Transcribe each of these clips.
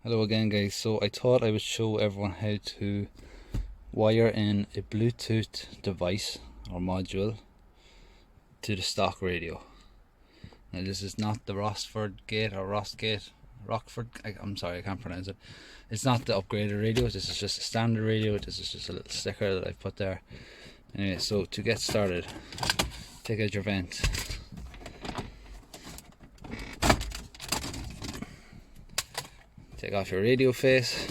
Hello again guys, so I thought I would show everyone how to wire in a Bluetooth device or module to the stock radio. Now this is not the Rockford, I'm sorry I can't pronounce it. It's not the upgraded radio, this is just a standard radio. This is just a little sticker that I put there. Anyway, so to get started, take out your vent. Take off your radio face.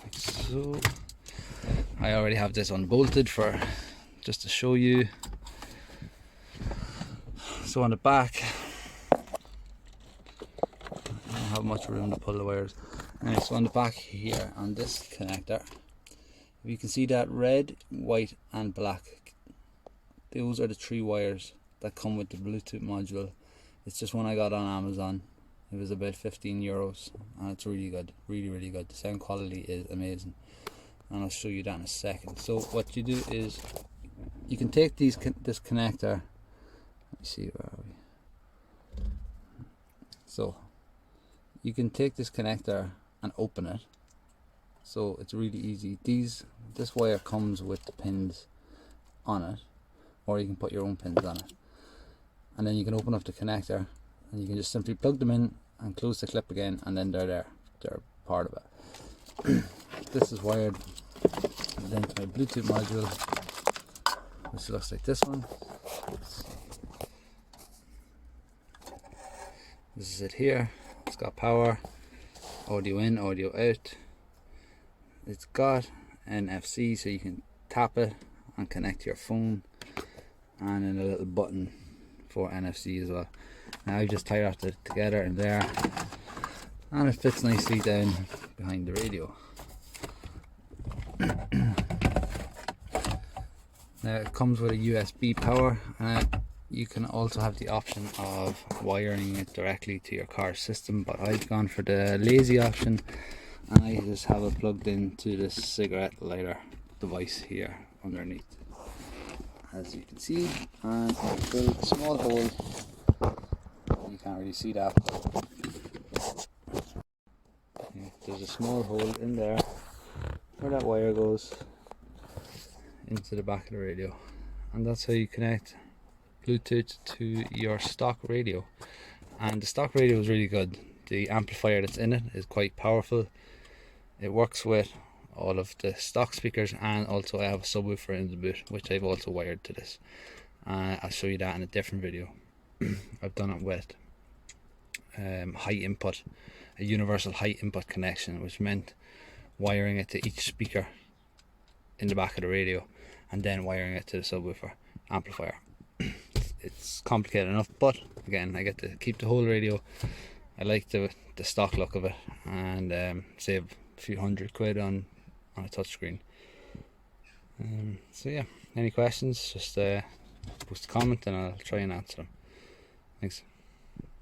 Like so. I already have this unbolted for just to show you. So on the back, I don't have much room to pull the wires. Anyway, so on the back here on this connector, you can see that red, white and black. Those are the three wires that come with the Bluetooth module. It's just one I got on Amazon. It was about €15 and it's really good, really good. The sound quality is amazing and I'll show you that in a second. So what you do is you can take this connector. Let me see, where are we? So you can take this connector and open it. So it's really easy. This wire comes with the pins on it, or you can put your own pins on it. And then you can open up the connector and you can just simply plug them in and close the clip again, and then they're there. They're part of it. This is wired then to my Bluetooth module, which looks like this one. This is it here. It's got power, audio in, audio out. It's got NFC, so you can tap it and connect to your phone, and then a little button for NFC as well. Now I just tied it together in there and it fits nicely down behind the radio. Now it comes with a USB power, and you can also have the option of wiring it directly to your car system, but I've gone for the lazy option and I just have it plugged into this cigarette lighter device here underneath, as you can see, and I'll fill a small hole. You can't really see that, but yeah, there's a small hole in there where that wire goes into the back of the radio, and that's how you connect Bluetooth to your stock radio. And the stock radio is really good. The amplifier that's in it is quite powerful. It works with all of the stock speakers, and also I have a subwoofer in the boot which I've also wired to this. I'll show you that in a different video. I've done it with high input, a universal high input connection, which meant wiring it to each speaker in the back of the radio and then wiring it to the subwoofer amplifier. It's complicated enough, but again, I get to keep the whole radio. I like the stock look of it, and save a few £100 on a touchscreen. So yeah, any questions, just post a comment and I'll try and answer them. Thanks.